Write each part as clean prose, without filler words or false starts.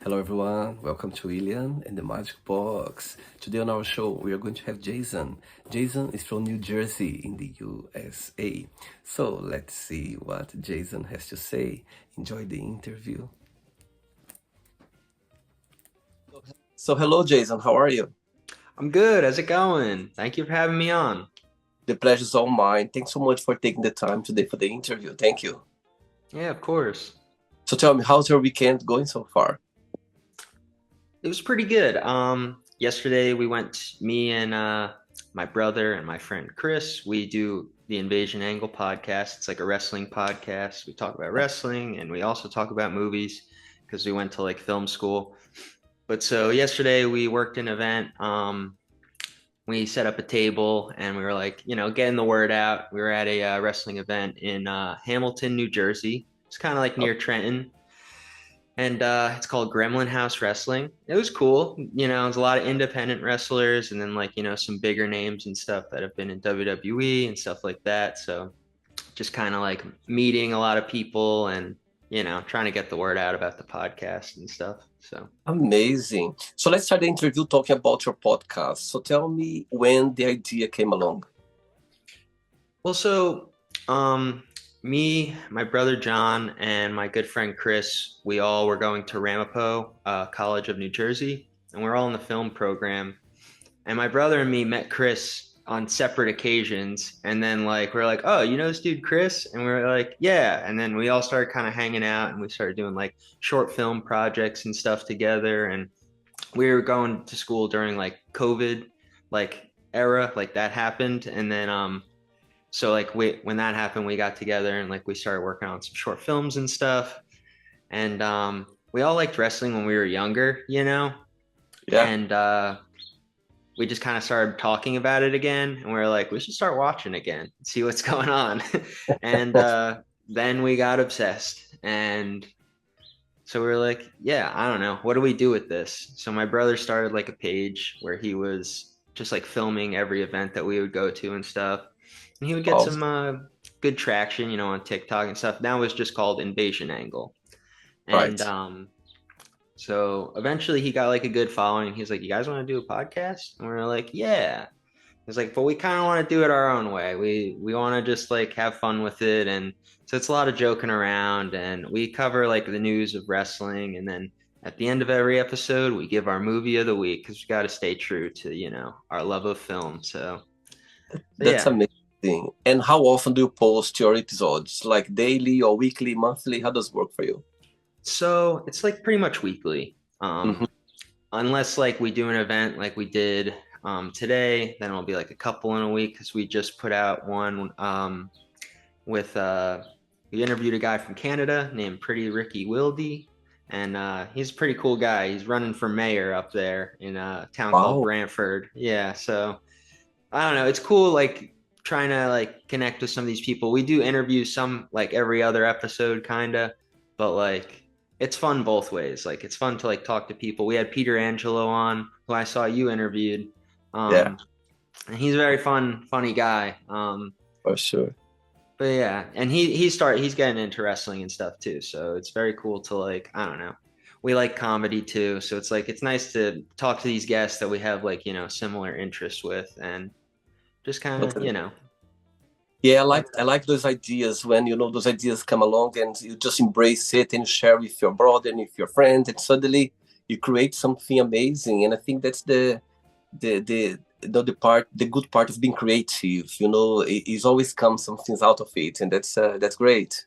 Hello, everyone. Welcome to William and the Magic Box. Today on our show, we are going to have Jason. Jason is from New Jersey in the USA. So let's see what Jason has to say. Enjoy the interview. So, hello, Jason. How are you? I'm good. How's it going? Thank you for having me on. The pleasure is all mine. Thanks so much for taking the time today for the interview. Thank you. Yeah, of course. So, tell me, how's your weekend going so far? It was pretty good. Yesterday we went, me and my brother and my friend Chris, we do the Invasion Angle podcast. It's like a wrestling podcast. We talk about wrestling and we also talk about movies because we went to like film school. But so yesterday we worked an event. We set up a table and we were like, getting the word out. We were at a wrestling event in Hamilton, New Jersey. It's kind of like Oh, near Trenton. And it's called Gremlin House Wrestling. It was cool. There's a lot of independent wrestlers and then like, some bigger names and stuff that have been in WWE and stuff like that. So just kind of like meeting a lot of people and, trying to get the word out about the podcast and stuff. So, amazing. So, let's start the interview talking about your podcast. So, tell me when the idea came along. well, so um, me, my brother John, and my good friend Chris, we all were going to Ramapo College of New Jersey, and we're all in the film program. And my brother and me met Chris on separate occasions, and then like we're like, oh, you know this dude Chris, and we're like, yeah. And then we all started kind of hanging out, and we started doing like short film projects and stuff together. And we were going to school during like COVID, like era, like that happened, and then so like when that happened, we got together and like we started working on some short films and stuff. And we all liked wrestling when we were younger, Yeah. and we just kind of started talking about it again. And we were like, we should start watching again, see what's going on. And then we got obsessed. And so we were like, yeah, I don't know. What do we do with this? So my brother started like a page where he was just like filming every event that we would go to and stuff. And he would get Oh, some good traction, on TikTok and stuff. That was just called Invasion Angle. And right. so eventually he got like a good following. He's like, you guys want to do a podcast? And we are like, yeah. He's like, but we kind of want to do it our own way. We want to just like have fun with it. And so it's a lot of joking around and we cover like the news of wrestling. And then at the end of every episode, we give our movie of the week because we got to stay true to, our love of film. So That's yeah. amazing. And how often do you post your episodes? Like daily or weekly, monthly? How does it work for you? So it's like pretty much weekly. Hmm. Unless like we do an event like we did today, then it'll be like a couple in a week because we just put out one with we interviewed a guy from Canada named Pretty Ricky Wilde, and he's a pretty cool guy. He's running for mayor up there in a town called Wow. Brantford. Yeah, so I don't know. It's cool like trying to like connect with some of these people. We do interviews some like every other episode kinda, but like it's fun both ways. Like it's fun to like talk to people. We had Peter Angelo on, who I saw you interviewed. Yeah, And he's a very funny guy. for sure. But yeah, and he's getting into wrestling and stuff too. So it's very cool to like, I don't know. We like comedy too, so it's like it's nice to talk to these guests that we have like, similar interests with and just kind of, Totally. Yeah, I like those ideas when those ideas come along and you just embrace it and share with your brother and with your friend, and suddenly you create something amazing. And I think that's the good part of being creative. It always comes some things out of it, and that's great.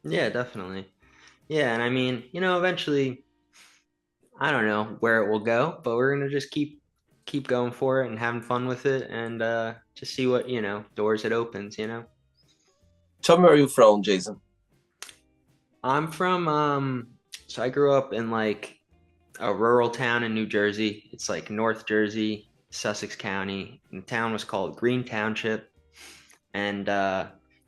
Yeah, definitely. Yeah, and I mean, eventually, I don't know where it will go, but we're gonna just keep going for it and having fun with it and just see what, doors it opens. Tell me where you're from, Jason. I'm from so I grew up in like a rural town in New Jersey. It's like North Jersey, Sussex County. And the town was called Green Township. And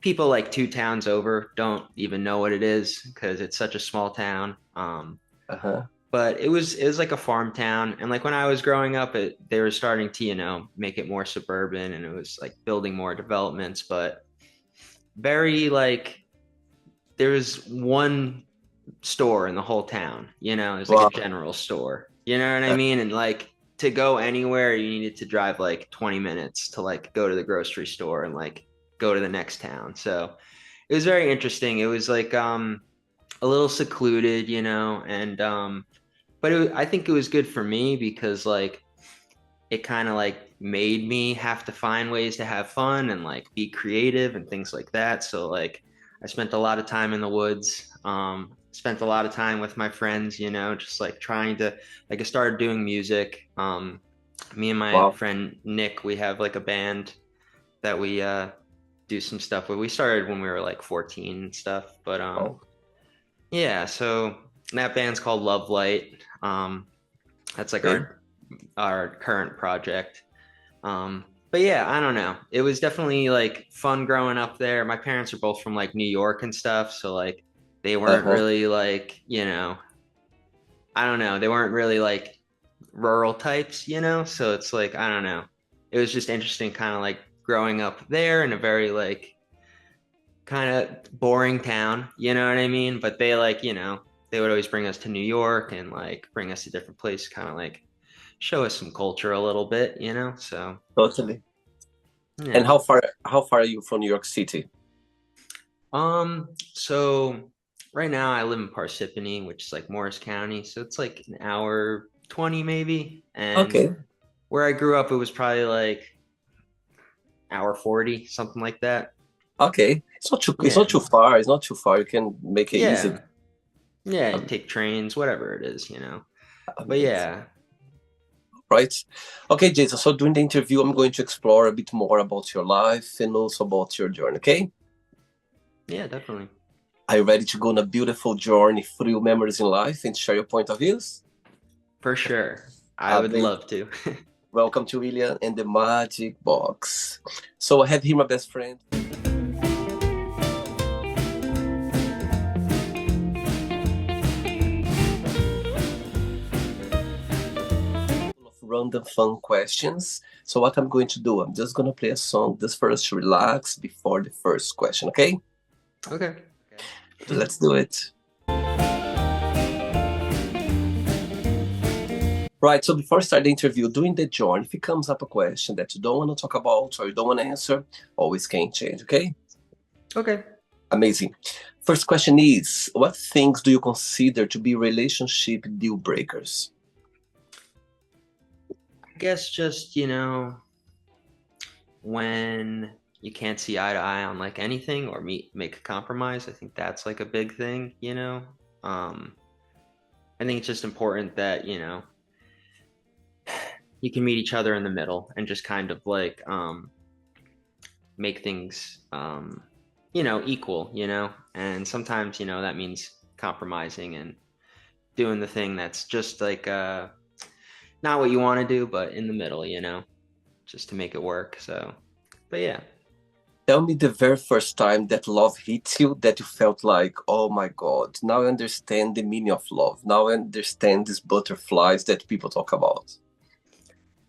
people like two towns over don't even know what it is because it's such a small town. Uh-huh. But it was like a farm town. And like when I was growing up, they were starting to, make it more suburban and it was like building more developments, but very like there was one store in the whole town. You know, it was like a Wow. general store. You know what I mean? And like to go anywhere, you needed to drive like 20 minutes to like go to the grocery store and like go to the next town. So it was very interesting. It was like a little secluded, you know, and but I think it was good for me because like it kind of like made me have to find ways to have fun and like be creative and things like that. So like I spent a lot of time in the woods, spent a lot of time with my friends, you know, just like trying to like I started doing music. Me and my Wow. friend Nick, we have like a band that we do some stuff with. We started when we were like 14 and stuff, but Wow. yeah, so that band's called Love Light. That's like Okay. our current project. But yeah, I don't know. It was definitely like fun growing up there. My parents are both from like New York and stuff, so like they weren't Uh-huh. really like, you know, I don't know, they weren't really like rural types, you know? So it's like, I don't know. It was just interesting kind of like growing up there in a very like kind of boring town, you know what I mean? But they like, you know, they would always bring us to New York and like bring us to different places, kind of like show us some culture a little bit, you know? So, Totally. And yeah. how far are you from New York City? So right now I live in Parsippany, which is like Morris County, so it's like an hour 20 maybe. And Okay. where I grew up, it was probably like hour 40, something like that. Okay. It's not Yeah. too far. It's not too far. You can make it easy. Yeah. Yeah, Um, take trains, whatever it is, you know. But Amazing. yeah. Right. Okay, Jason. So during the interview, I'm going to explore a bit more about your life and also about your journey. Okay. Yeah, definitely. Are you ready to go on a beautiful journey through your memories in life and share your point of views? For sure. I would Amazing. love to. Welcome to William and the Magic Box. So I have here my best friend. Of random fun questions. So what I'm going to do, I'm just gonna play a song just for us to relax before the first question, okay? Okay. So let's do it. Right, so before I start the interview, during the journey, if it comes up a question that you don't want to talk about or you don't want to answer, always can change, okay? Okay. Amazing. First question is, what things do you consider to be relationship deal breakers? I guess just, you know, when you can't see eye to eye on like anything or make a compromise, I think that's like a big thing, you know. Um, I think it's just important that, you know, you can meet each other in the middle and just kind of like make things you know, equal, you know. And sometimes, you know, that means compromising and doing the thing that's just like not what you want to do, but in the middle, you know, just to make it work. So, but yeah. Tell me the very first time that love hit you, that you felt like, oh my God, now I understand the meaning of love. Now I understand these butterflies that people talk about.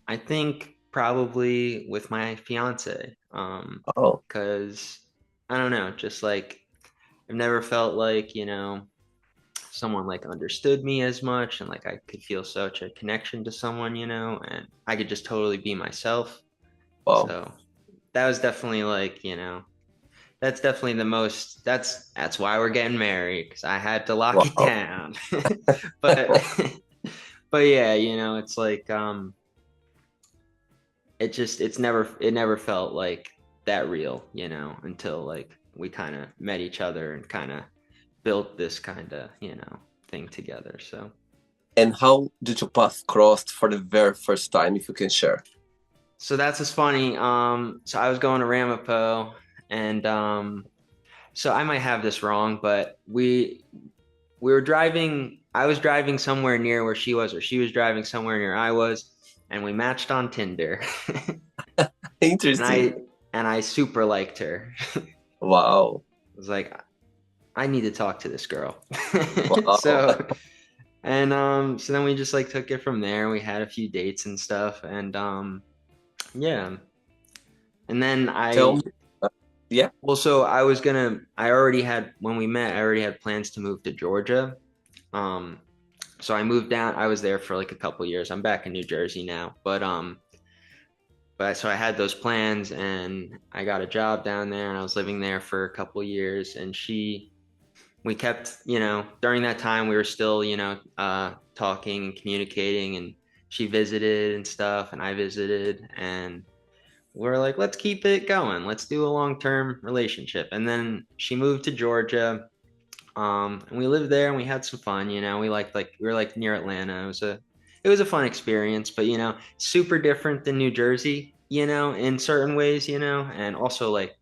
I think probably with my fiance, Oh, because I don't know, just like I've never felt like, you know, someone like understood me as much and like I could feel such a connection to someone, you know, and I could just totally be myself. wow, So that was definitely like, you know, that's definitely the most that's why we're getting married because I had to lock it wow. down. But but yeah, you know, it's like it never felt like that real, you know, until like we kind of met each other and kind of built this kind of, you know, thing together. So And how did your path crossed for the very first time, if you can share? so that's just funny. So I was going to Ramapo and so I might have this wrong, but we were driving, I was driving somewhere near where she was, or she was driving somewhere near I was, and we matched on Tinder. And Interesting. I super liked her. I Wow, was like, I need to talk to this girl. wow. So and so then we just like took it from there. We had a few dates and stuff, and yeah. And then Tell me, Yeah. Well, so I already had, when we met, I already had plans to move to Georgia. Um, so I moved down, I was there for like a couple years. I'm back in New Jersey now, but so I had those plans and I got a job down there and I was living there for a couple years and we kept, during that time we were still, talking and communicating and she visited and stuff and I visited and we're like, let's keep it going. Let's do a long-term relationship. And then she moved to Georgia. And we lived there and we had some fun, we liked like we were like near Atlanta. It was a fun experience, but super different than New Jersey, in certain ways, and also like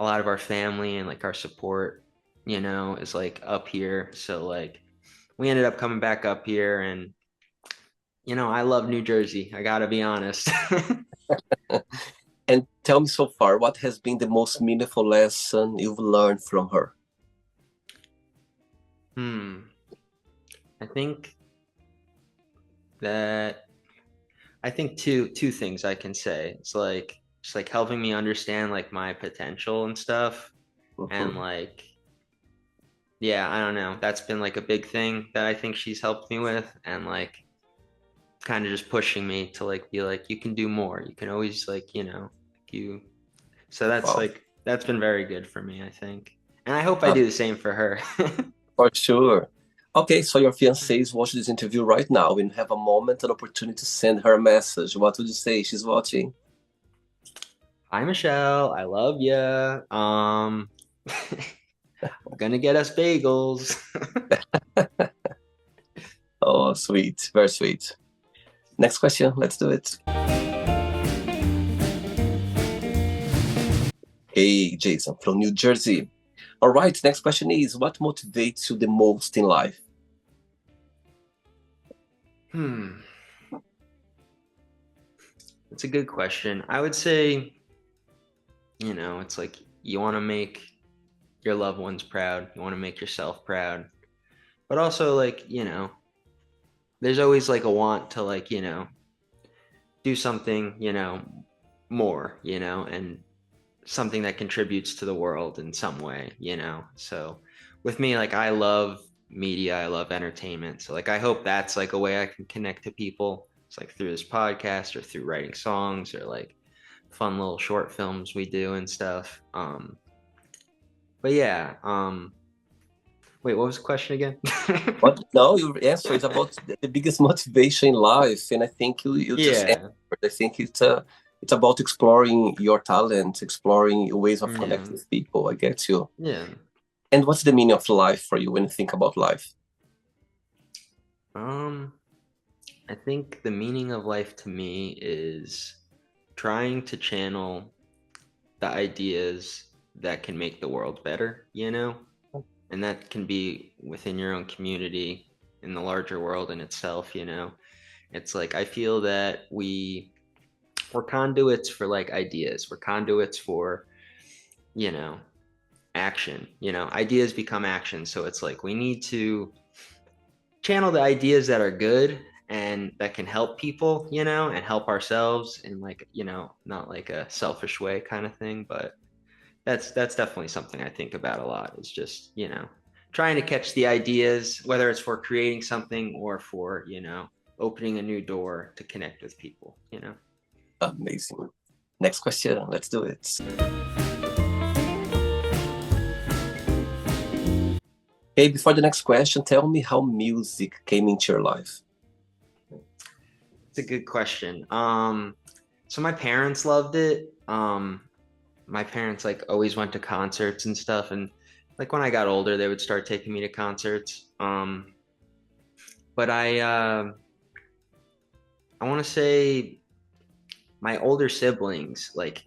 a lot of our family and like our support, is like up here. So like we ended up coming back up here and I love New Jersey. I gotta be honest. And tell me so far, what has been the most meaningful lesson you've learned from her? Hmm. I think that I think two things I can say. It's like just like helping me understand like my potential and stuff. And Mhm. like, yeah, I don't know. That's been like a big thing that I think she's helped me with. And like kind of just pushing me to like be like, you can do more. You can always like, you so Wow, that's been very good for me, I think. And I hope I ah, do the same for her. for sure. Okay, so your fiancée is watching this interview right now and have a moment, an opportunity to send her a message. What would you say? She's watching. Hi Michelle, I love you. I'm gonna get us bagels. Oh, sweet, very sweet. Next question, let's do it. Hey, Jason from New Jersey. All right, next question is what motivates you the most in life? Hmm. That's a good question. I would say, it's like you want to make your loved ones proud. You want to make yourself proud. But also like, there's always like a want to like, do something, more, and something that contributes to the world in some way. So with me, like I love media, I love entertainment. So like I hope that's like a way I can connect to people. It's like through this podcast or through writing songs or like fun little short films we do and stuff. But yeah, wait, what was the question again? What? No, your answer is about the biggest motivation in life, and I think you just Yeah, answered. I think it's about exploring your talent, exploring ways of yeah, connecting with people. I get you. yeah. And what's the meaning of life for you when you think about life? Um, I think the meaning of life to me is trying to channel the ideas that can make the world better, and that can be within your own community, in the larger world in itself. It's like I feel that we're conduits for like ideas. We're conduits for, you know, action. Ideas become action. So it's like we need to channel the ideas that are good and that can help people, and help ourselves in like, not like a selfish way kind of thing, but that's definitely something I think about a lot is just, trying to catch the ideas, whether it's for creating something or for, opening a new door to connect with people. Amazing. Next question. Let's do it. Hey, before the next question, tell me how music came into your life. It's a good question. So my parents loved it. My parents like always went to concerts and stuff, and like when I got older, they would start taking me to concerts. But I want to say my older siblings like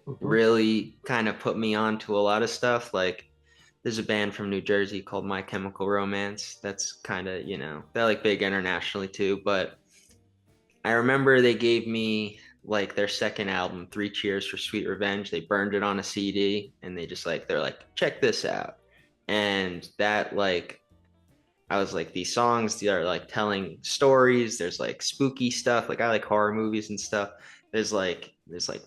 Mhm. really kind of put me on to a lot of stuff. Like there's a band from New Jersey called My Chemical Romance. That's kind of, they're like big internationally too. But I remember they gave me like their second album, Three Cheers for Sweet Revenge. They burned it on a CD and they're like, check this out. And that like I was like, these songs, they are like telling stories. There's like spooky stuff. Like I like horror movies and stuff. there's like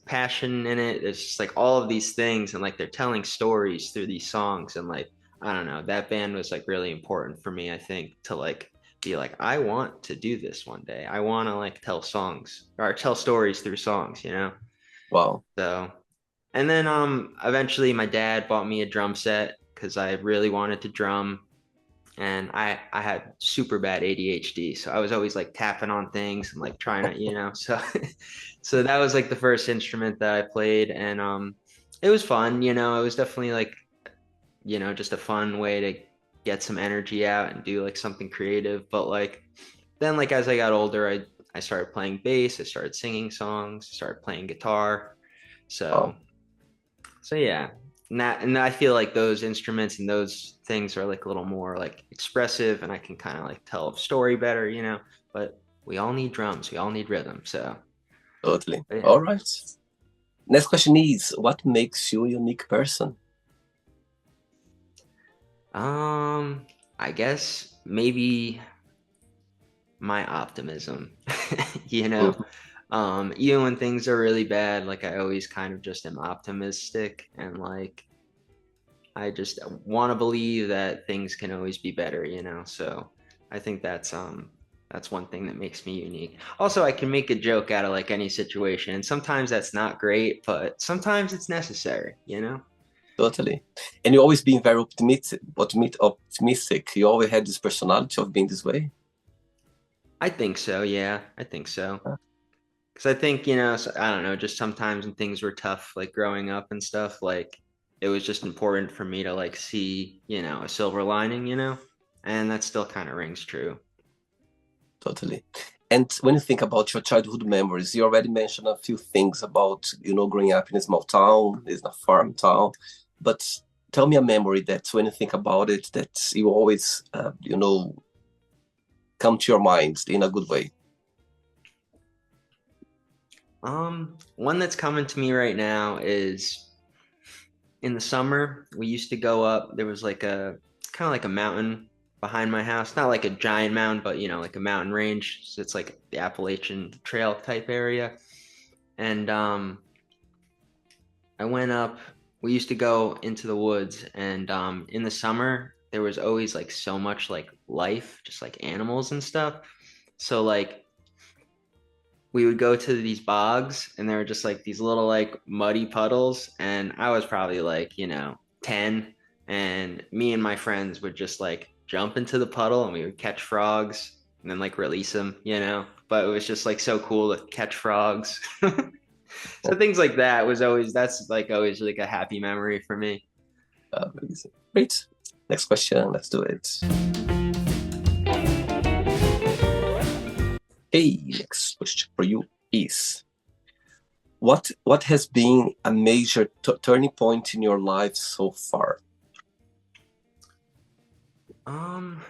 passion in it. There's just like all of these things, and like they're telling stories through these songs, and like I don't know, that band was like really important for me, I think, to like be like, I want to do this one day. I want to like tell songs or tell stories through songs, you know? Wow. So, and then eventually my dad bought me a drum set because I really wanted to drum, and I had super bad ADHD, so I was always like tapping on things and like trying to, so so that was like the first instrument that I played, and it was fun, it was definitely like, just a fun way to get some energy out and do like something creative. But like then like as I got older, I started playing bass, I started singing songs, started playing guitar. So Wow. so yeah. And I feel like those instruments and those things are like a little more like expressive, and I can kind of like tell a story better, but we all need drums, we all need rhythm. So Totally. but yeah. All right. Next question is, what makes you a unique person? Um, I guess maybe my optimism. you know, Mhm. Even when things are really bad, like I always kind of just am optimistic, and like I just want to believe that things can always be better. So I think that's one thing that makes me unique. Also, I can make a joke out of like any situation, and sometimes that's not great, but sometimes it's necessary. Totally. And you always being very optimistic. You always had this personality of being this way. I think so, yeah. I think so. Uh, Because I think, so, I don't know, just sometimes when things were tough, like growing up and stuff, like it was just important for me to like see, a silver lining, and that still kind of rings true. Totally. And when you think about your childhood memories, you already mentioned a few things about, growing up in a small town, in a farm town. But tell me a memory that when you think about it, that you always, come to your mind in a good way. One that's coming to me right now is in the summer, we used to go up, there was like a kind of like a mountain behind my house, not like a giant mountain, but like a mountain range. So it's like the Appalachian Trail type area. And I went up. We used to go into the woods, and in the summer there was always like so much like life, just like animals and stuff. So like we would go to these bogs, and there were just like these little like muddy puddles, and I was probably like 10, and me and my friends would just like jump into the puddle, and we would catch frogs and then like release them. But it was just like so cool to catch frogs. So things like that was always that's like always like a happy memory for me. Amazing. Great. Next question. Let's do it. Hey, next question for you is, what has been a major turning point in your life so far? Um,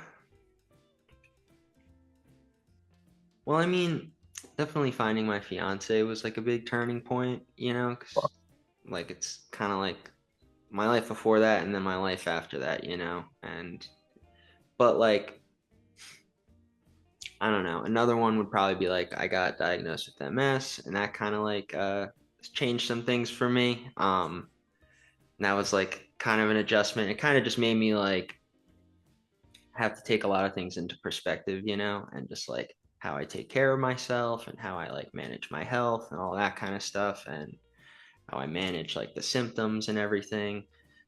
well, I mean, definitely finding my fiance was like a big turning point, because like it's kind of like my life before that and then my life after that. And but like I don't know, another one would probably be like I got diagnosed with MS, and that kind of like changed some things for me. And that was like kind of an adjustment. It kind of just made me like have to take a lot of things into perspective, and just like how I take care of myself and how I like manage my health and all that kind of stuff, and how I manage like the symptoms and everything.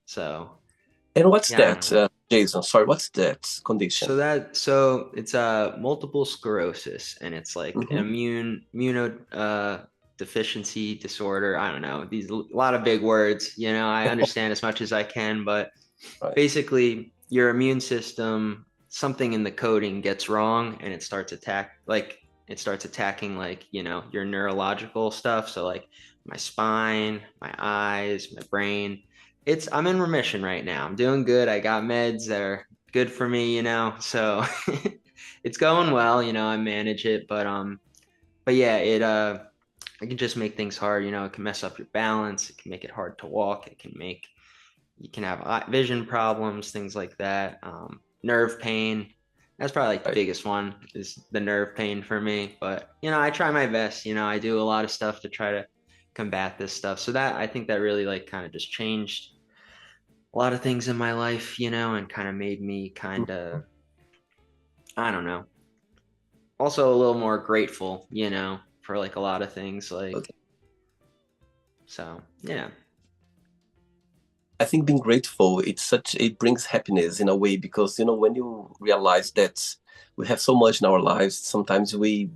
So And what's yeah, I don't that, know. Jason? Sorry, what's that condition? So it's multiple sclerosis, and it's like an Hmm. immuno deficiency disorder. I don't know. These a lot of big words, I understand as much as I can, but Right. basically your immune system, something in the coding gets wrong, and it starts attacking like your neurological stuff, so like my spine, my eyes, my brain. I'm in remission right now. I'm doing good. I got meds that are good for me, so it's going well. I manage it, but yeah, it can just make things hard. It can mess up your balance, it can make it hard to walk, you can have vision problems, things like that, nerve pain. That's probably like the Right. biggest one is the nerve pain for me. But I try my best. I do a lot of stuff to try to combat this stuff. So that I think that really like kind of just changed a lot of things in my life, and kind of made me kind of, I don't know, also a little more grateful, for like a lot of things. Like, Okay. so yeah. I think being grateful, it brings happiness in a way because, when you realize that we have so much in our lives, sometimes we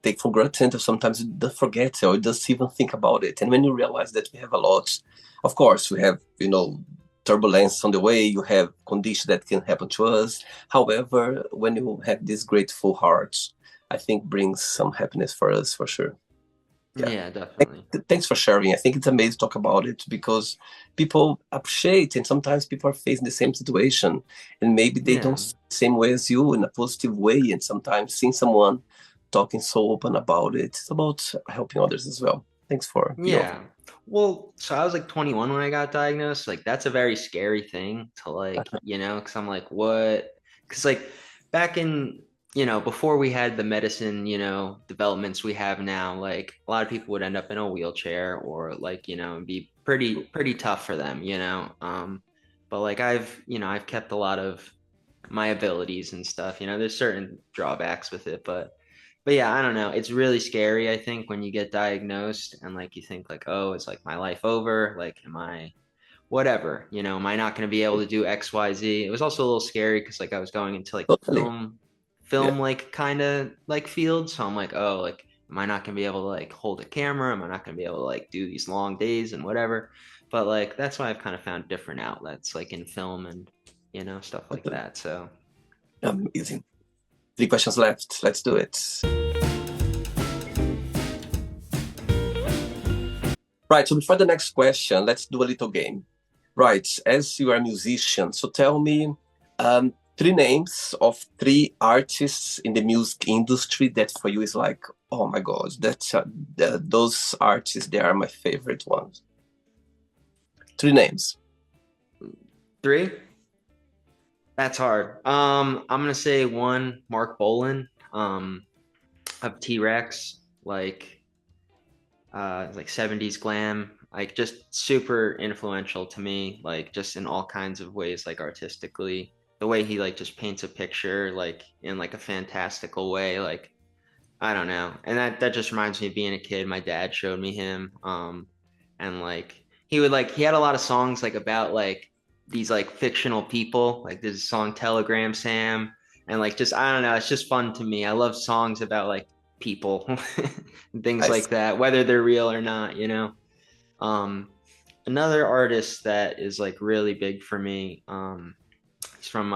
take for granted, or sometimes we don't forget or just even think about it. And when you realize that we have a lot, of course, we have, turbulence on the way, you have conditions that can happen to us. However, when you have this grateful heart, I think brings some happiness for us for sure. Yeah. Yeah, definitely. Thanks for sharing. I think it's amazing to talk about it because people appreciate, and sometimes people are facing the same situation, and maybe they don't Yeah. see the same way as you in a positive way. And sometimes seeing someone talking so open about it, it's about helping others as well. Thanks for being open. Yeah. Well, so I was like 21 when I got diagnosed. Like that's a very scary thing to like, because I'm like, what? Because like back in, before we had the medicine, developments we have now, like a lot of people would end up in a wheelchair or like, and be pretty tough for them, but like I've kept a lot of my abilities and stuff. There's certain drawbacks with it, but yeah, I don't know. It's really scary, I think, when you get diagnosed and like you think like, oh, is like my life over? Like, am I whatever? Am I not going to be able to do X, Y, Z? It was also a little scary because like I was going into like the Totally. Yeah. film like kind of like field. So I'm like, oh, like am I not going to be able to like hold a camera? Am I not going to be able to like do these long days and whatever? But like that's why I've kind of found different outlets like in film and stuff like Totally. that. So Amazing. Three questions left. Let's do it. Right. So before the next question, let's do a little game. Right. As you are a musician, so tell me three names of three artists in the music industry that for you is like, oh my God, those artists, they are my favorite ones. Three names. three. That's hard. I'm gonna say one, Mark Bolan, of T-Rex, like 70s glam, like just super influential to me, like just in all kinds of ways, like artistically. The way he like just paints a picture like in like a fantastical way, like I don't know. And that just reminds me of being a kid. My dad showed me him. And like he had a lot of songs like about like these like fictional people. Like there's a song Telegram Sam. And like just I don't know, it's just fun to me. I love songs about like people and things I like that, whether they're real or not. Um Another artist that is like really big for me, he's from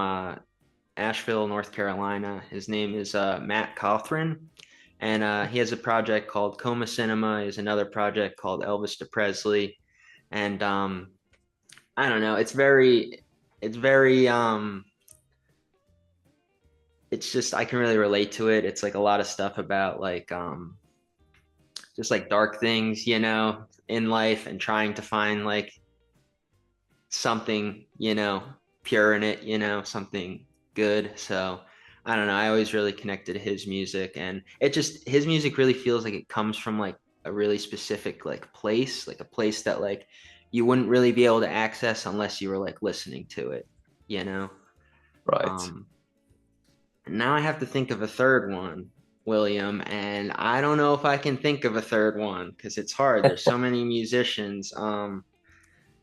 Asheville, North Carolina. His name is Matt Cawthron, and he has a project called Coma Cinema. He has another project called Elvis to Presley, and I don't know. It's very. It's just I can really relate to it. It's like a lot of stuff about like just like dark things, in life, and trying to find like something, pure in it, something good. So I don't know. I always really connected to his music, and his music really feels like it comes from like a really specific like a place that like you wouldn't really be able to access unless you were like listening to it, you know? right. Um, Now I have to think of a third one, William, and I don't know if I can think of a third one because it's hard. There's so many musicians.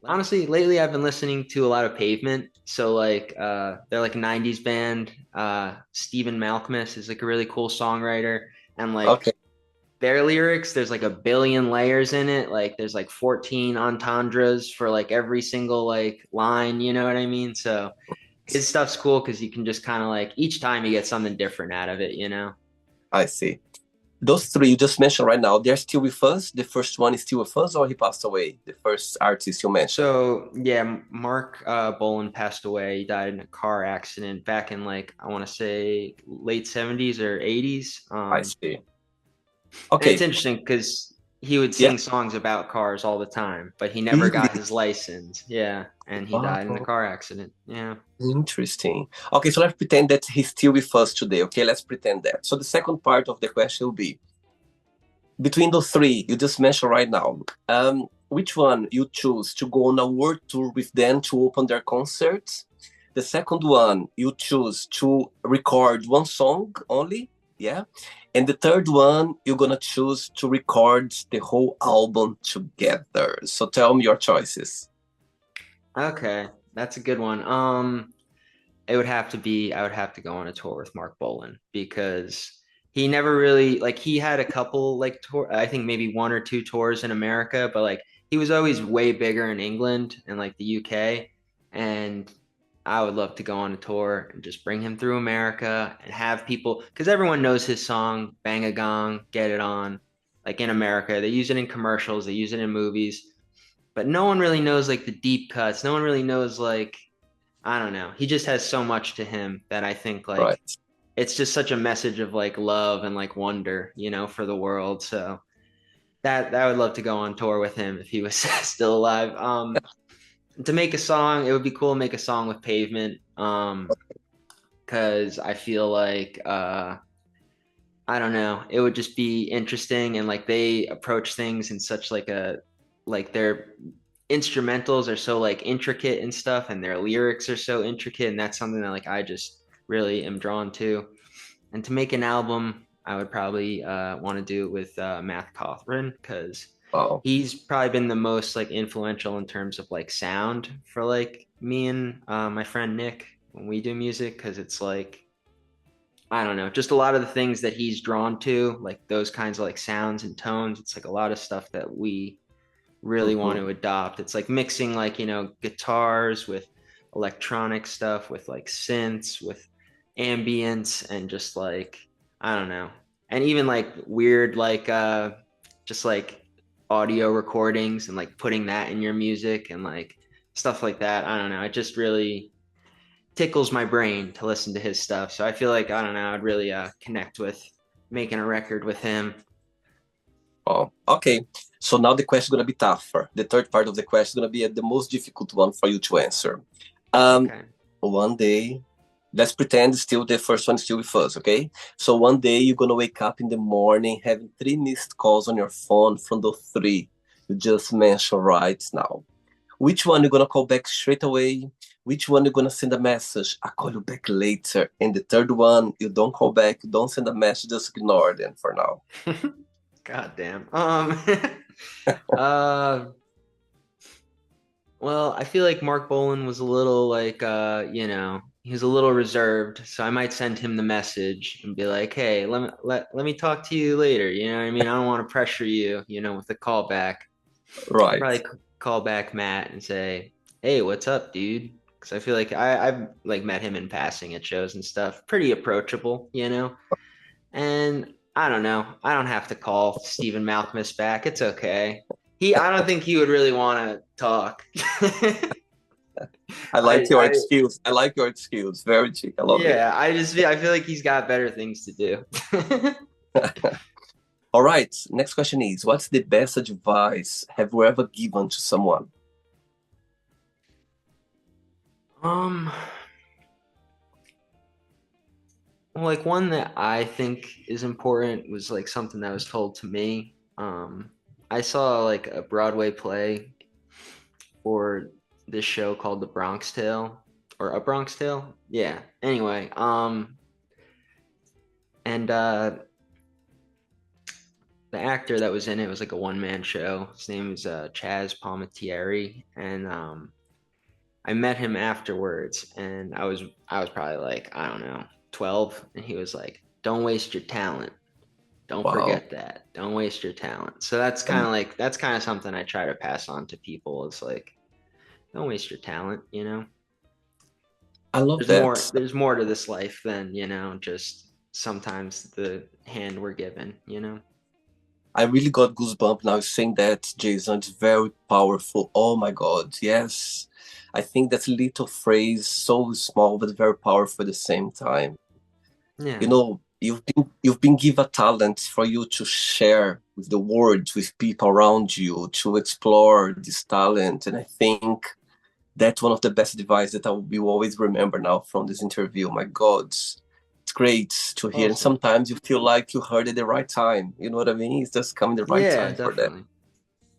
Honestly, lately I've been listening to a lot of Pavement. So like they're like a 90s band. Stephen Malkmus is like a really cool songwriter. And like Okay. their lyrics, there's like a billion layers in it. Like there's like 14 entendres for like every single like line, you know what I mean? So his stuff's cool because you can just kind of like each time you get something different out of it. I see. Those three you just mentioned right now, they're still with us. The first one is still with us, or he passed away? The first artist you mentioned. So yeah, Mark Bolan passed away. He died in a car accident back in like I want to say late 70s or 80s. I see. And it's Okay. interesting because he would Yeah, sing songs about cars all the time, but he never really. got his license. Yeah, and he died in a Wow, car accident. Yeah. interesting. Okay, so let's pretend that he's still with us today. Okay, let's pretend that. So the second part of the question will be between those three you just mentioned right now. Which one you choose to go on a world tour with them to open their concerts? The second one you choose to record one song only, yeah. And the third one you're gonna choose to record the whole album together. So tell me your choices. Okay, that's a good one. I would have to go on a tour with Mark Bolan because he never really like he had a couple like tour I think maybe one or two tours in America, but like he was always way bigger in England and like the UK. And I would love to go on a tour and just bring him through America and have people because everyone knows his song, Bang a Gong, Get It On. Like in America, they use it in commercials, they use it in movies, but no one really knows like the deep cuts. No one really knows like I don't know. He just has so much to him that I think like Right. it's just such a message of like love and like wonder, for the world. So that I would love to go on tour with him if he was still alive. To make a song, it would be cool to make a song with Pavement. Because I feel like I don't know, it would just be interesting and like they approach things in such like a like their instrumentals are so like intricate and stuff and their lyrics are so intricate and that's something that like I just really am drawn to. And to make an album, I would probably want to do it with Matt Cawthron because Wow. he's probably been the most like influential in terms of like sound for like me and my friend Nick when we do music because it's like I don't know, just a lot of the things that he's drawn to, like those kinds of like sounds and tones. It's like a lot of stuff that we really want Mhm. to adopt. It's like mixing like, guitars with electronic stuff, with like synths, with ambience and just like, I don't know. And even like weird like just like audio recordings and like putting that in your music and like stuff like that. I don't know. It just really tickles my brain to listen to his stuff. So I feel like I don't know, I'd really connect with making a record with him. Oh, okay. So now the question is gonna be tougher. The third part of the question is gonna be the most difficult one for you to answer. Um, Okay. one day, let's pretend still the first one is still with us, okay? So one day you're gonna wake up in the morning having three missed calls on your phone from the three you just mentioned right now. Which one you're gonna call back straight away? Which one you're gonna send a message? I'll call you back later. And the third one, you don't call back, you don't send a message, just ignore them for now. God damn. uh well, I feel like Mark Bolan was a little like he was a little reserved, so I might send him the message and be like, "Hey, let me talk to you later." You know what I mean? I don't want to pressure you, with a call back. I'd Right. probably call back Matt and say, "Hey, what's up, dude?" Because I feel like I've like met him in passing at shows and stuff. Pretty approachable. And I don't know. I don't have to call Stephen Malkmus back. It's okay. I don't think he would really want to talk. I like I, your I, excuse. I like your excuse. Very chic. I love it. yeah, I feel like he's got better things to do. All right. Next question is, what's the best advice have you ever given to someone? Um, well, like one that I think is important was like something that was told to me. I saw like a Broadway play for this show called The Bronx Tale or A Bronx Tale. Yeah. Anyway, and the actor that was in it was like a one man show. His name was Chaz Palmentieri, and I met him afterwards, and I was probably like I don't know 12, and he was like, "Don't waste your talent. Don't Wow. forget that. Don't waste your talent." So that's kind of something I try to pass on to people. It's like don't waste your talent. I love There's more that. there's more to this life than just sometimes the hand we're given. I really got goosebumps now saying that, Jason. It's very powerful. Oh my God. Yes. I think that little phrase, so small but very powerful at the same time. Yeah. You've been given a talent for you to share with the world, with people around you, to explore this talent. And I think that's one of the best advice that I will always remember now from this interview. My God, it's great to hear. And Awesome. sometimes you feel like you heard at the right time. You know what I mean? It's just coming the right Yeah, time for that. definitely.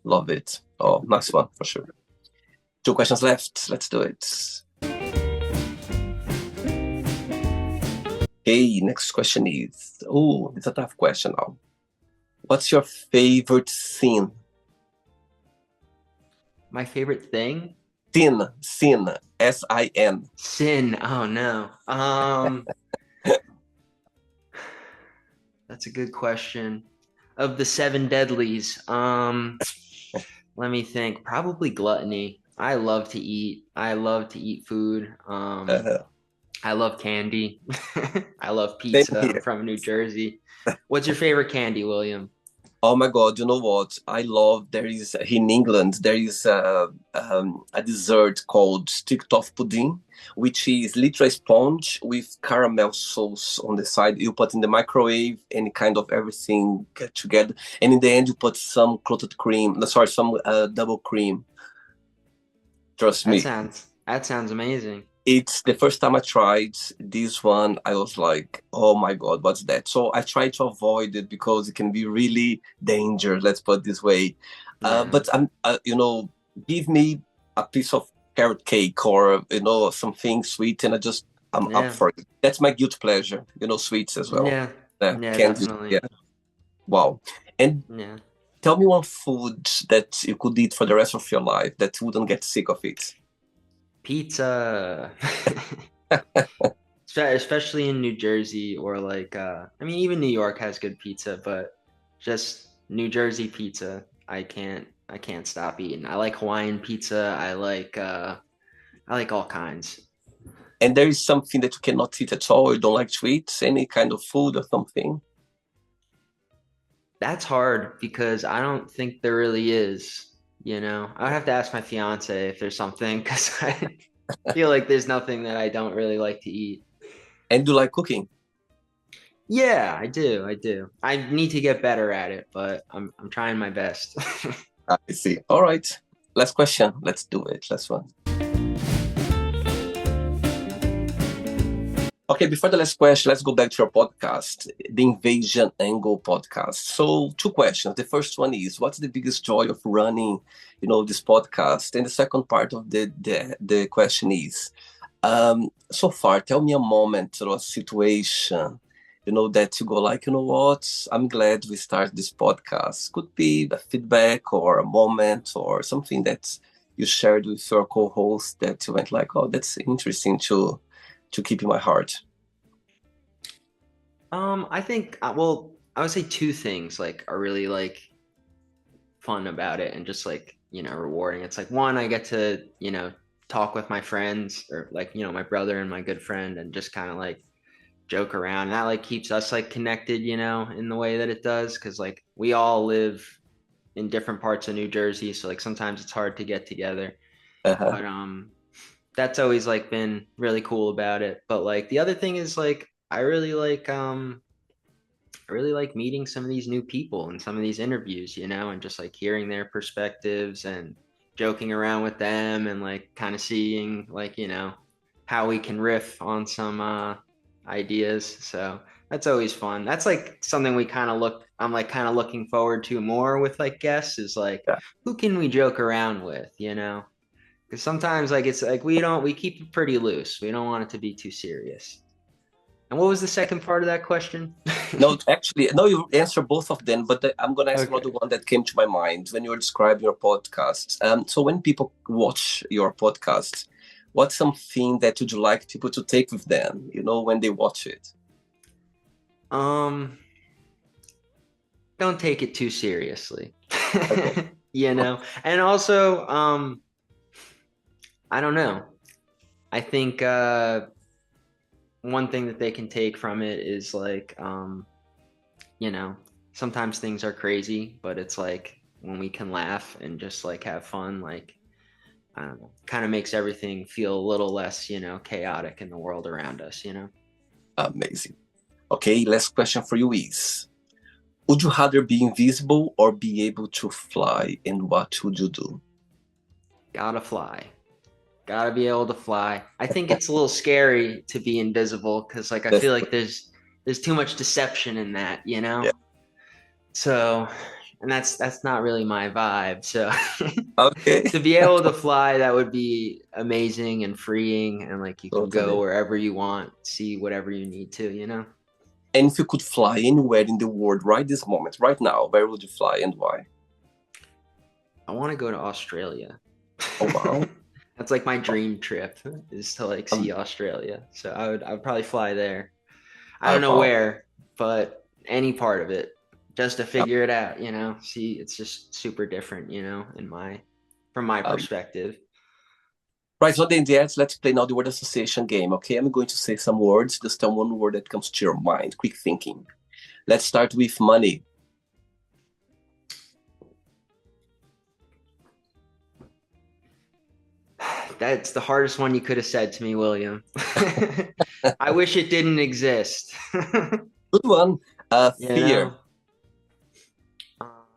Love it. Oh, nice one for sure. Two questions left. Let's do it. Okay, next question is, oh, it's a tough question now. What's your favorite scene? My favorite thing? Sin, S-I-N. Sin. Oh no. That's a good question. Of the seven deadlies, let me think. Probably gluttony. I love to eat. I love to eat food. Uh, I love candy. I love Same pizza. I'm here. from New Jersey. What's your favorite candy, William? Oh my God, you know what? I love, there is, in England, there is a dessert called stick of pudding, which is literally a sponge with caramel sauce on the side. You put in the microwave and kind of everything get together. And in the end, you put some clotted cream, no, sorry, some double cream. Trust That me. sounds that sounds amazing. It's the first time I tried this one. I was like, oh my God, what's that? So I try to avoid it because it can be really dangerous, let's put it this way. Yeah. But give me a piece of carrot cake or, something sweet and I'm up Yeah. for it. That's my guilty pleasure, sweets as well. Yeah. Yeah, Candy, definitely. yeah. Wow. And Yeah. tell me one food that you could eat for the rest of your life that you wouldn't get sick of it. Pizza. Especially in New Jersey or like I mean even New York has good pizza, but just New Jersey pizza, I can't stop eating. I like Hawaiian pizza. I like all kinds. And there is something that you cannot eat at all, you don't like to eat, any kind of food or something. That's hard because I don't think there really is, you know. I would have to ask my fiance if there's something because I feel like there's nothing that I don't really like to eat. And you like cooking. Yeah, I do. I do. I need to get better at it, but I'm trying my best. I see. All right. Last question. Let's do it. Last one. Okay, before the last question, let's go back to your podcast, the Invasion Angle podcast. So, two questions. The first one is, what's the biggest joy of running, this podcast? And the second part of the question is, so far, tell me a moment or a situation, that you go like, you know what? I'm glad we started this podcast. Could be a feedback or a moment or something that you shared with your co-host that you went like, oh, that's interesting to keep in my heart. I think well, I would say two things like are really like fun about it and just like, rewarding. It's like one, I get to, talk with my friends or like, my brother and my good friend and just kind of like joke around. And that like keeps us like connected, in the way that it does. Cause like we all live in different parts of New Jersey. So like sometimes it's hard to get together. Uh-huh. But that's always like been really cool about it. But like the other thing is like I really like meeting some of these new people and some of these interviews, and just like hearing their perspectives and joking around with them and like kind of seeing like, how we can riff on some ideas. So that's always fun. That's like something I'm like kind of looking forward to more with like guests is like, Yeah. who can we joke around with, Because sometimes like it's like we keep it pretty loose. We don't want it to be too serious. And what was the second part of that question? No, actually, no, you answer both of them, but I'm going to ask Okay. another one that came to my mind when you were describing your podcast. So when people watch your podcast, what's something that would you like people to take with them, when they watch it? Um, don't take it too seriously. Okay. And also, I don't know. I think one thing that they can take from it is like, you know, sometimes things are crazy, but it's like when we can laugh and just like have fun, like, I don't know, kind of makes everything feel a little less, chaotic in the world around us. Amazing. Okay, last question for you is, Would you rather be invisible or be able to fly? And what would you do? Gotta fly. Gotta be able to fly. I think it's a little scary to be invisible because like I That's feel like there's too much deception in that, you yeah. know? So and that's not really my vibe. So Okay. to be able to fly, that would be amazing and freeing and like you can go Totally. wherever you want, see whatever you need to, you know? And if you could fly anywhere in the world right this moment, right now, where would you fly and why? I want to go to Australia. Oh wow. That's like my dream trip is to like see Um, Australia. So I would probably fly there. I don't know wow. where, but any part of it just to figure it out, you know. See, it's just super different, you know, in my from my Um, perspective. right, so then let's play now the word association game. Okay, I'm going to say some words. Just tell one word that comes to your mind. Quick thinking. Let's start with money. That's the hardest one you could have said to me, William. I wish it didn't exist. Good one. You Fear. know,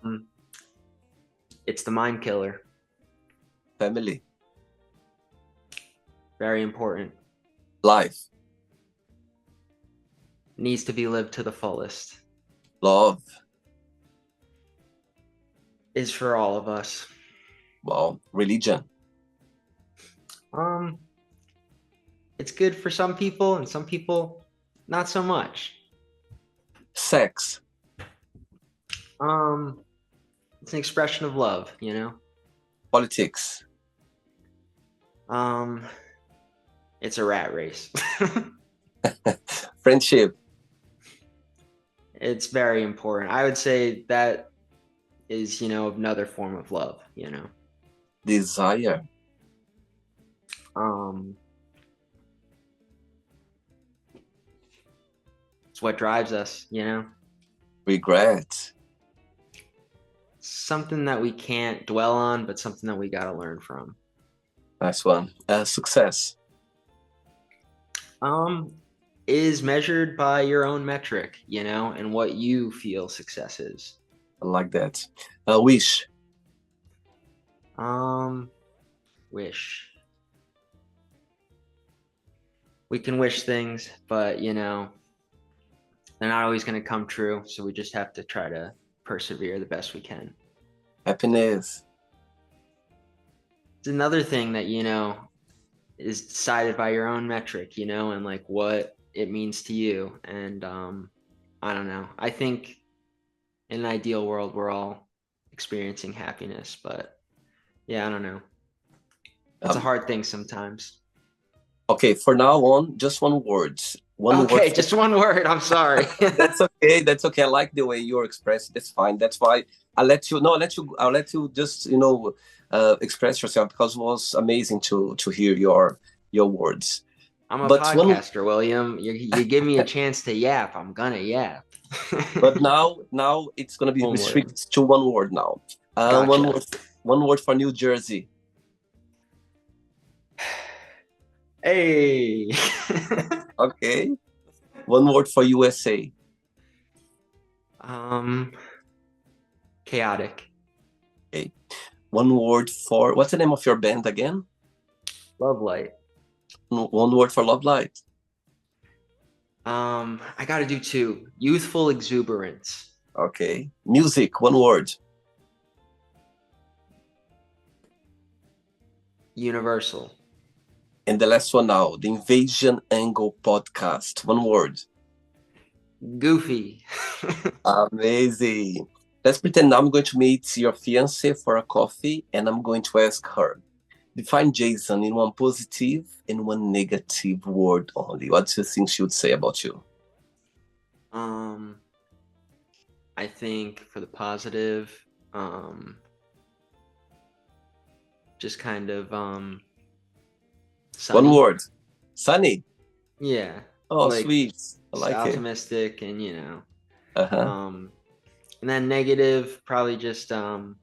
um, it's the mind killer. Family. Very important. Life. Needs to be lived to the fullest. Love. Is for all of us. Well, religion. Um, it's good for some people and some people not so much. Sex. Um, it's an expression of love, you know. Politics. Um, it's a rat race. Friendship. It's very important. I would say that is, you know, another form of love, you know. Desire. Um, it's what drives us, you know. Regret. Something that we can't dwell on, but something that we got to learn from. Nice one. Success. Um, is measured by your own metric, you know, and what you feel success is. I like that. Wish. Um, wish. We can wish things, but you know, they're not always going to come true. So we just have to try to persevere the best we can. Happiness. It's another thing that, you know, is decided by your own metric, you know, and like what it means to you. And I don't know. I think in an ideal world, we're all experiencing happiness, but yeah, I don't know. It's a Um, hard thing sometimes. okay, for now on, just one word. One word Okay, for just one word. I'm sorry. that's okay. That's okay. I like the way you're expressed. That's fine. That's why I'll let you just, express yourself because it was amazing to hear your words. I'm a But one podcaster, William. You give me a chance to yap. I'm gonna yap. but now it's gonna be One word. restricted to one word now. One Gotcha. word one word for New Jersey. Hey. Okay. One word for USA. um, chaotic. Okay. One word for what's the name of your band again? Love light. One word for Love Light. I gotta do two. Youthful exuberance. Okay. Music, one word. Universal. And the last one now, the Invasion Angle podcast. One word. Goofy. Amazing. Let's pretend now I'm going to meet your fiance for a coffee and I'm going to ask her. Define Jason in one positive and one negative word only. What do you think she would say about you? um, I think for the positive, um, just kind of One sunny. word. Sunny. Yeah, Oh, like sweet. I just like it. optimistic and you know. Uh-huh. Um, and then negative, probably just trying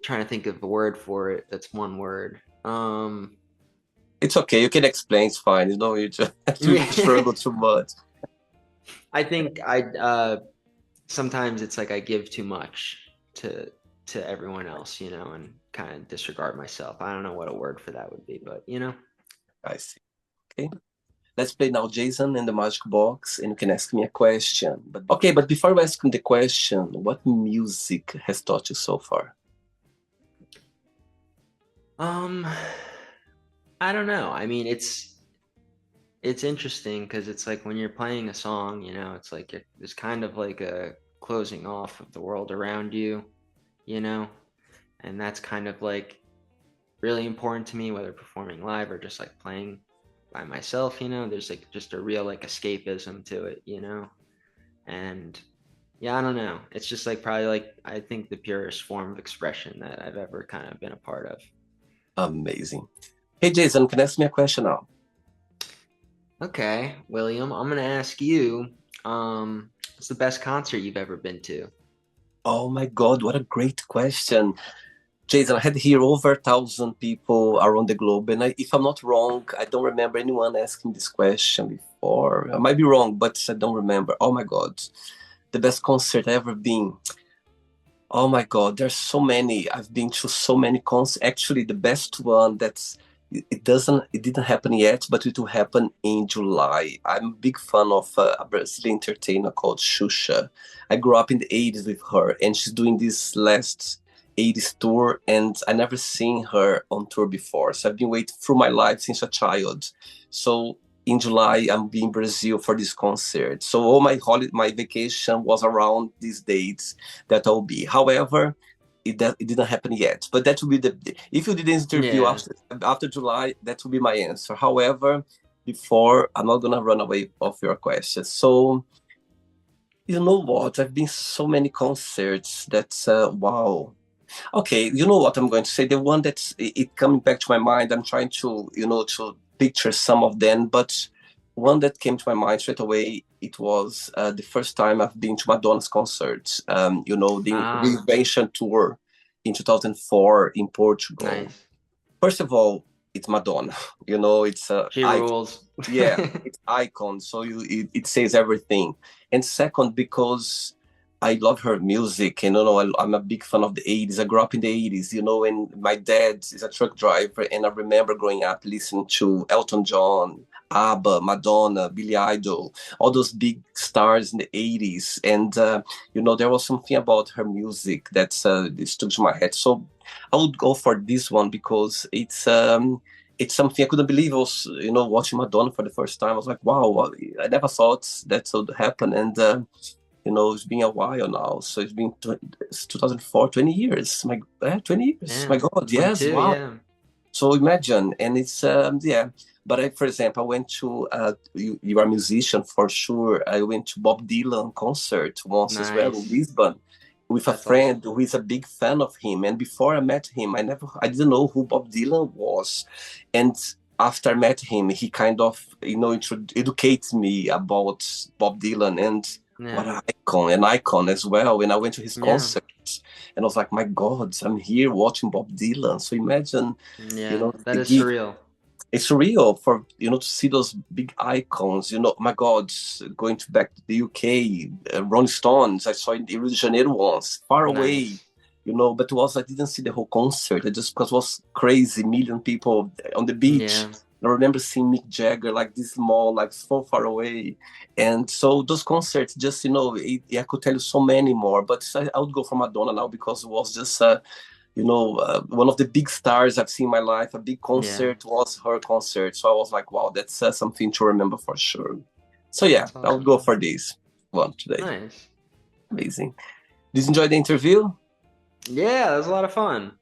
to think of a word for it. That's one word. It's okay. You can explain. It's fine. You know, you just have to Yeah. struggle too much. I think I sometimes it's like I give too much to everyone else, and kind of disregard myself. I don't know what a word for that would be, but I see. Okay. Let's play now Jason and the Magic Box, and you can ask me a question. But before I ask the question, what music has taught you so far? um, I don't know. I mean, it's interesting because it's like when you're playing a song, it's like it's kind of like a closing off of the world around you, you know, and that's kind of like really important to me, whether performing live or just like playing by myself, there's like just a real like escapism to it, and yeah, I don't know. It's just like probably like I think the purest form of expression that I've ever kind of been a part of. Amazing. Hey, Jason, can you ask me a question now? Okay, William, I'm gonna ask you, what's the best concert you've ever been to? Oh my God, what a great question. Jason, I had here over 1,000 people around the globe, and if I'm not wrong, I don't remember anyone asking this question before. I might be wrong, but I don't remember. Oh my God, the best concert I ever been. Oh my God, there's so many. I've been to so many concerts. Actually, the best one it didn't happen yet, but it will happen in July. I'm a big fan of a Brazilian entertainer called Xuxa. I grew up in the 80s with her, and she's doing this last 80s tour, and I never seen her on tour before. So I've been waiting through my life since a child. So in July, I'm be in Brazil for this concert. So all my vacation was around these dates that I'll be. However, it didn't happen yet. But that will be the if you did an interview Yeah, after July, that will be my answer. However, before I'm not gonna run away of your question. So you know what? I've been so many concerts. That's wow. Okay, you know what I'm going to say. The one that's it coming back to my mind. I'm trying to to picture some of them, but one that came to my mind straight away. It was the first time I've been to Madonna's concert. The ah, Reinvention tour in 2004 in Portugal. nice. First of all, it's Madonna. It's She rules. yeah, it's icon. So it says everything. And second, because I love her music, and I'm a big fan of the 80s. I grew up in the 80s, and my dad is a truck driver, and I remember growing up listening to Elton John, ABBA, Madonna, Billy Idol, all those big stars in the 80s. And there was something about her music that stuck to my head. So I would go for this one because it's something I couldn't believe. I was, watching Madonna for the first time. I was like, wow, I never thought that would happen. And, it's been a while now. So it's 2004, 20 years. 20 years. Yeah, My God, yes, 22, wow. yeah. So imagine, and it's, yeah. But for example, I went to, you are a musician for sure. I went to Bob Dylan concert once as well in Nice. Lisbon with a That's awesome. friend who is a big fan of him. And before I met him, I didn't know who Bob Dylan was. And after I met him, he kind of, educates me about Bob Dylan and what Yeah, an icon as well. And I went to his yeah, concert and I was like, my God, I'm here watching Bob Dylan. So imagine, yeah. That the is gig. surreal. It's surreal for to see those big icons. My God, going to back to the UK, Rolling Stones. I saw in Rio de Janeiro once, far away. Nice. But I didn't see the whole concert. It just because it was crazy, million people on the beach. Yeah, I remember seeing Mick Jagger like this small, like so far away, and so those concerts, just I could tell you so many more, but I would go for Madonna now because it was just one of the big stars I've seen in my life. A big yeah. concert was her concert. So I was like, wow, that's something to remember for sure. So yeah, That's I'll awesome. go for this one today. Nice. Amazing. Did you enjoy the interview? Yeah, that was a lot of fun.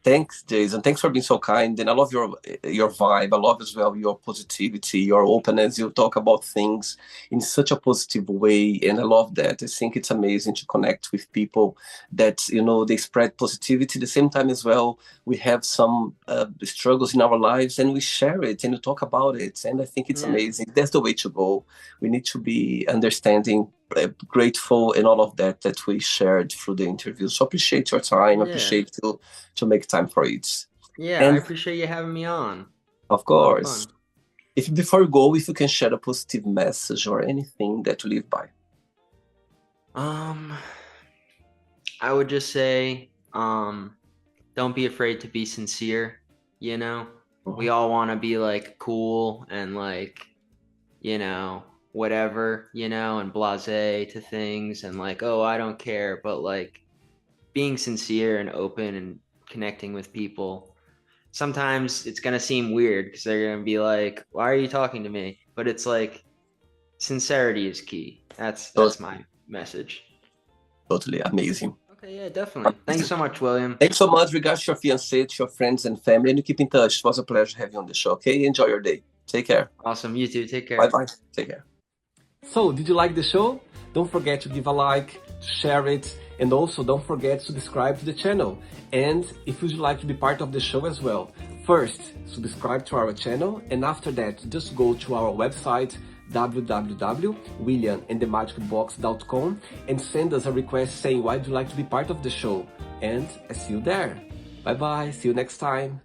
Thanks, Jason. Thanks for being so kind. And I love your vibe. I love as well your positivity, your openness. You talk about things in such a positive way. And I love that. I think it's amazing to connect with people that, they spread positivity. At the same time as well, we have some struggles in our lives and we share it and we talk about it. And I think it's Yeah, amazing. That's the way to go. We need to be understanding, grateful, and all of that we shared through the interview. So appreciate your time. yeah, Appreciate you to make time for it. yeah. I And appreciate you having me on. of A lot of course, fun. If before you go, if you can share a positive message or anything that you live by. Um, I would just say, don't be afraid to be sincere, you know? We Mhm. all want to be like cool and like, whatever, and blasé to things and like, oh, I don't care, but like being sincere and open and connecting with people. Sometimes it's going to seem weird because they're going to be like, why are you talking to me? But it's like sincerity is key. So, That's my message. totally amazing. Okay, yeah, definitely. Thanks so much, William. Thanks so much. Regards to your fiancé, to your friends and family, and you keep in touch. It was a pleasure having you on the show. Okay, enjoy your day. Take care. Awesome. You too. Take Bye care. bye. Take care. So, did you like the show? Don't forget to give a like, share it, and also don't forget to subscribe to the channel. And if you'd like to be part of the show as well, first, subscribe to our channel, and after that, just go to our website, www.williamandthemagicbox.com, and send us a request saying why would you like to be part of the show. And I see you there. Bye bye. See you next time.